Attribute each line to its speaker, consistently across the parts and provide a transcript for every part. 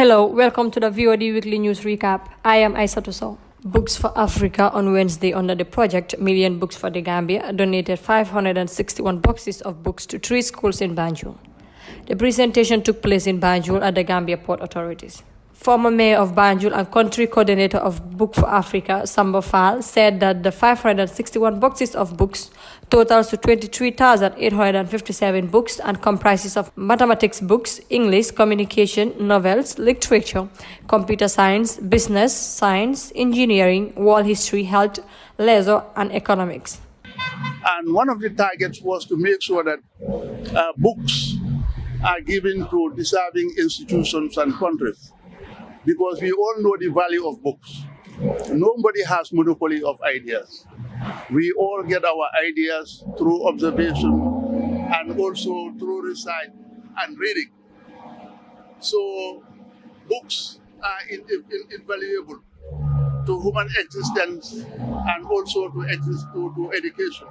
Speaker 1: Hello, welcome to the VOD Weekly News Recap. I am Aissatou Sow. Books for Africa on Wednesday under the project Million Books for the Gambia donated 561 boxes of books to 3 schools in Banjul. The presentation took place in Banjul at the Gambia Port Authorities. Former mayor of Banjul and country coordinator of Book for Africa, Samba Fall, said that the 561 boxes of books totals to 23,857 books and comprises of mathematics books, English, communication, novels, literature, computer science, business, science, engineering, world history, health, leisure, and economics.
Speaker 2: And one of the targets was to make sure that books are given to deserving institutions and countries, because we all know the value of books. Nobody has monopoly of ideas. We all get our ideas through observation and also through research and reading. So books are invaluable to human existence and also to education.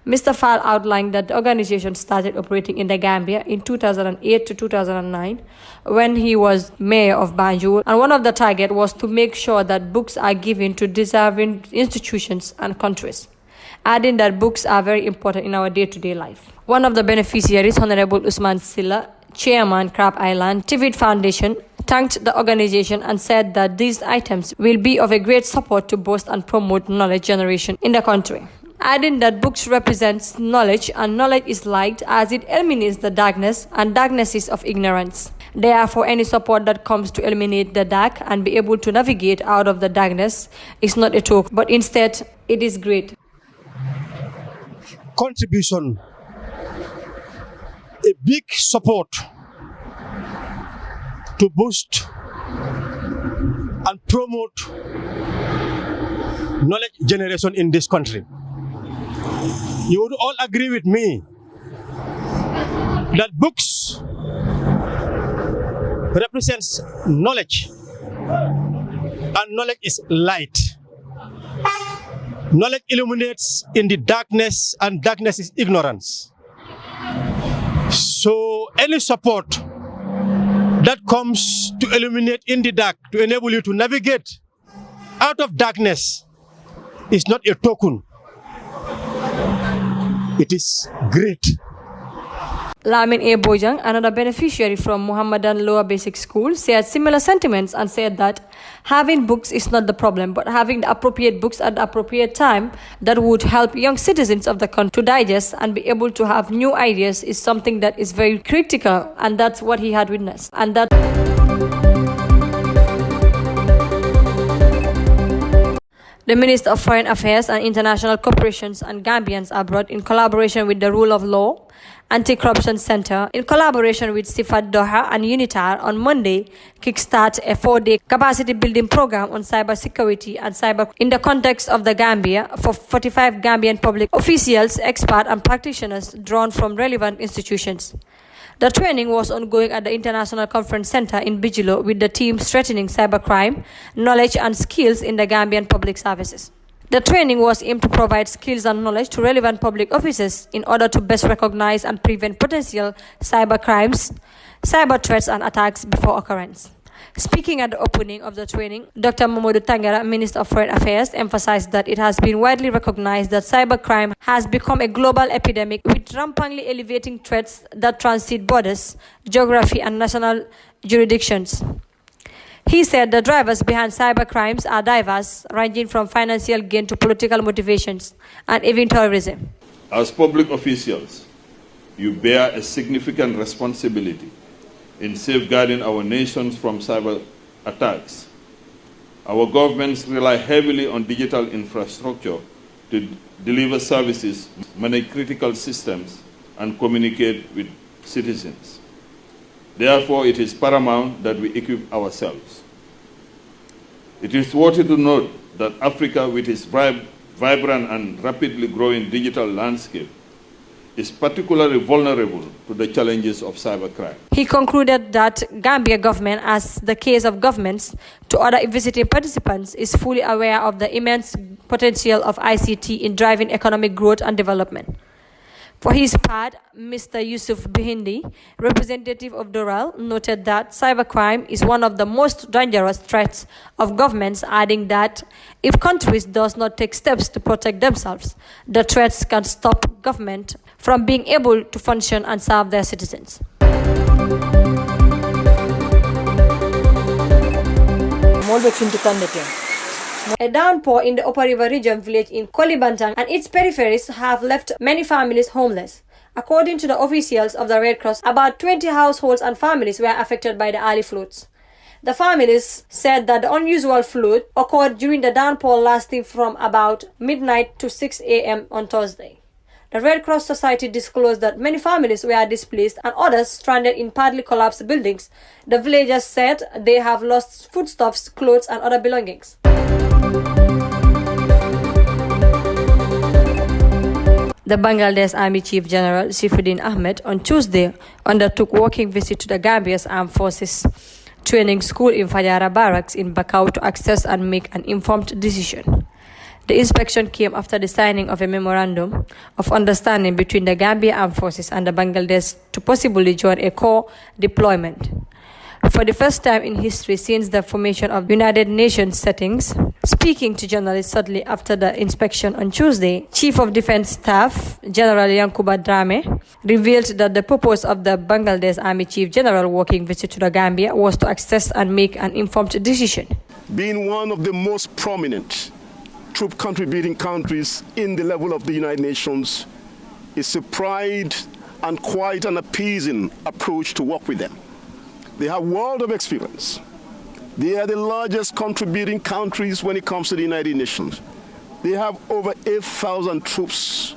Speaker 1: Mr. Fall outlined that the organization started operating in the Gambia in 2008 to 2009 when he was mayor of Banjul, and one of the targets was to make sure that books are given to deserving institutions and countries, adding that books are very important in our day-to-day life. One of the beneficiaries, Honorable Usman Silla, Chairman Crab Island Tivit Foundation, thanked the organization and said that these items will be of a great support to boost and promote knowledge generation in the country, adding that books represents knowledge and knowledge is light as it eliminates the darkness, and darkness is of ignorance. Therefore, any support that comes to eliminate the dark and be able to navigate out of the darkness is not a talk, but instead it is great.
Speaker 3: Contribution, a big support to boost and promote knowledge generation in this country. You would all agree with me that books represents knowledge, and knowledge is light. Knowledge illuminates in the darkness, and darkness is ignorance. So any support that comes to illuminate in the dark, to enable you to navigate out of darkness, is not a token. It is great.
Speaker 1: Lamin A. Bojang, another beneficiary from Muhammadan Lower Basic School, shared similar sentiments and said that having books is not the problem, but having the appropriate books at the appropriate time that would help young citizens of the country to digest and be able to have new ideas is something that is very critical, and that's what he had witnessed. And that the Minister of Foreign Affairs and International Cooperations and Gambians Abroad, in collaboration with the Rule of Law Anti-Corruption Center, in collaboration with Sifat Doha and UNITAR, on Monday, kickstart a 4-day capacity building program on cybersecurity and cyber in the context of the Gambia for 45 Gambian public officials, experts, and practitioners drawn from relevant institutions. The training was ongoing at the International Conference Center in Bijilo with the team strengthening cybercrime, knowledge and skills in the Gambian public services. The training was aimed to provide skills and knowledge to relevant public officers in order to best recognize and prevent potential cybercrimes, cyber threats and attacks before occurrence. Speaking at the opening of the training, Dr. Mamadou Tangara, Minister of Foreign Affairs, emphasized that it has been widely recognized that cybercrime has become a global epidemic with rampantly elevating threats that transcend borders, geography, and national jurisdictions. He said the drivers behind cybercrimes are diverse, ranging from financial gain to political motivations and even terrorism.
Speaker 4: As public officials, you bear a significant responsibility in safeguarding our nations from cyber attacks. Our governments rely heavily on digital infrastructure to deliver services, manage critical systems, and communicate with citizens. Therefore, it is paramount that we equip ourselves. It is worthy to note that Africa, with its vibrant and rapidly growing digital landscape, is particularly vulnerable to the challenges of cybercrime.
Speaker 1: He concluded that Gambia government, as the case of governments to other visiting participants, is fully aware of the immense potential of ICT in driving economic growth and development. For his part, Mr. Yusuf Bihindi, representative of Doral, noted that cybercrime is one of the most dangerous threats of governments, adding that if countries does not take steps to protect themselves, the threats can stop government from being able to function and serve their citizens. A downpour in the Upper River region village in Kolibantang and its peripheries have left many families homeless. According to the officials of the Red Cross, about 20 households and families were affected by the early floods. The families said that the unusual flood occurred during the downpour lasting from about midnight to 6 a.m. on Thursday. The Red Cross Society disclosed that many families were displaced and others stranded in partly collapsed buildings. The villagers said they have lost foodstuffs, clothes and other belongings. The Bangladesh Army Chief General Saifuddin Ahmed on Tuesday undertook walking visit to the Gambia's Armed Forces training school in Fajara Barracks in Bakau to assess and make an informed decision. The inspection came after the signing of a memorandum of understanding between the Gambia Armed Forces and the Bangladesh to possibly join a core deployment. For the first time in history since the formation of United Nations settings, speaking to journalists shortly after the inspection on Tuesday, Chief of Defense Staff General Yankuba Drame revealed that the purpose of the Bangladesh Army Chief General walking visit to the Gambia was to assess and make an informed decision.
Speaker 5: Being one of the most prominent troop contributing countries in the level of the United Nations, is a pride and quite an appeasing approach to work with them. They have world of experience. They are the largest contributing countries when it comes to the United Nations. They have over 8,000 troops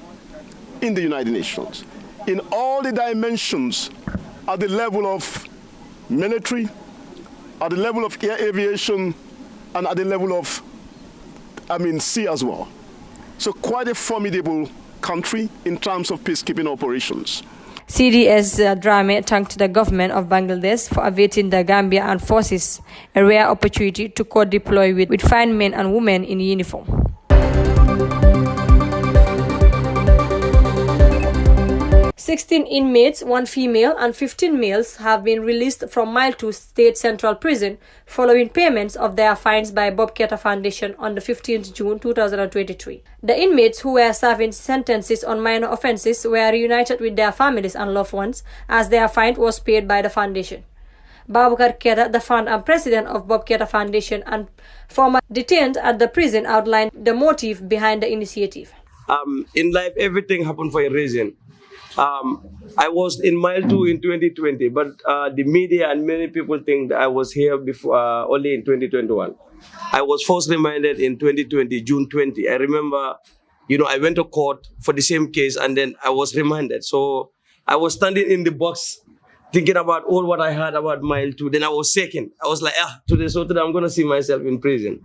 Speaker 5: in the United Nations, in all the dimensions at the level of military, at the level of air aviation, and at the level of, sea as well. So quite a formidable country in terms of peacekeeping operations.
Speaker 1: CDS Drame thanked the government of Bangladesh for awaiting the Gambia Armed Forces a rare opportunity to co-deploy with fine men and women in uniform. 16 inmates, 1 female and 15 males have been released from Mile 2 State Central Prison following payments of their fines by Bob Keita Foundation on the 15th June 2023. The inmates who were serving sentences on minor offences were reunited with their families and loved ones as their fine was paid by the foundation. Babukar Keita, the founder and president of Bob Keita Foundation and former detained at the prison, outlined the motive behind the initiative.
Speaker 6: In life, everything happened for a reason. I was in Mile 2 in 2020, but the media and many people think that I was here before only in 2021. I was first remanded in 2020, June 20. I remember, I went to court for the same case and then I was remanded. So I was standing in the box thinking about all what I heard about Mile 2. Then I was shaking. I was like, today I'm going to see myself in prison.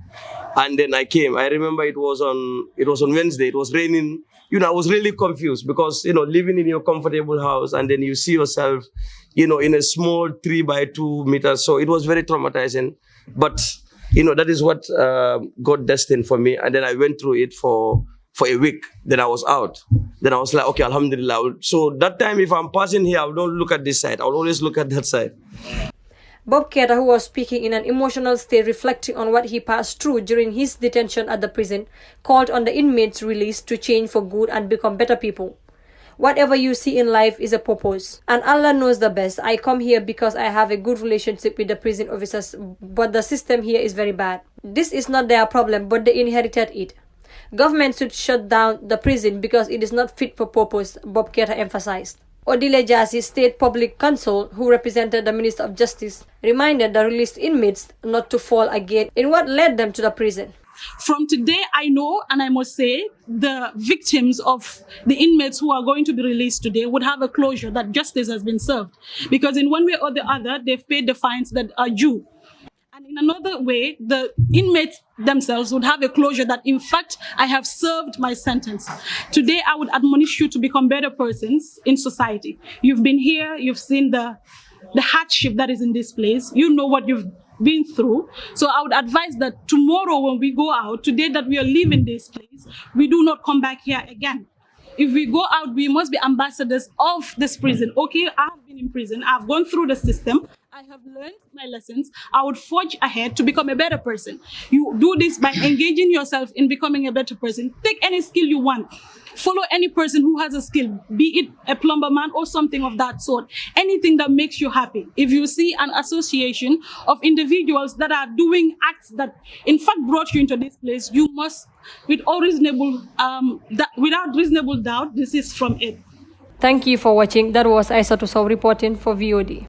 Speaker 6: And then I came. I remember it was on Wednesday. It was raining. I was really confused because, living in your comfortable house and then you see yourself, in a small 3 by 2 meters. So it was very traumatizing. But, that is what God destined for me. And then I went through it for a week. Then I was out. Then I was like, okay, alhamdulillah. So that time, if I'm passing here, I don't look at this side. I'll always look at that side.
Speaker 1: Bob Keita, who was speaking in an emotional state reflecting on what he passed through during his detention at the prison, called on the inmates released to change for good and become better people. Whatever you see in life is a purpose, and Allah knows the best. I come here because I have a good relationship with the prison officers, but the system here is very bad. This is not their problem, but they inherited it. Government should shut down the prison because it is not fit for purpose, Bob Keita emphasized. Odile Jassy, State Public Counsel, who represented the Minister of Justice, reminded the released inmates not to fall again in what led them to the prison.
Speaker 7: From today, I know, and I must say, the victims of the inmates who are going to be released today would have a closure that justice has been served. Because in one way or the other, they've paid the fines that are due. And in another way, the inmates themselves would have a closure that, in fact, I have served my sentence. Today, I would admonish you to become better persons in society. You've been here, you've seen the hardship that is in this place. You know what you've been through. So I would advise that tomorrow when we go out, today that we are leaving this place, we do not come back here again. if we go out, we must be ambassadors of this prison. Okay, I have been in prison. I've gone through the system. I have learned my lessons. I would forge ahead to become a better person. You do this by engaging yourself in becoming a better person. Take any skill you want. Follow any person who has a skill, be it a plumber man or something of that sort. Anything that makes you happy. If you see an association of individuals that are doing acts that in fact brought you into this place, you must, with all reasonable, without reasonable doubt, desist from it.
Speaker 1: Thank you for watching. That was Aissatou Sow reporting for VOD.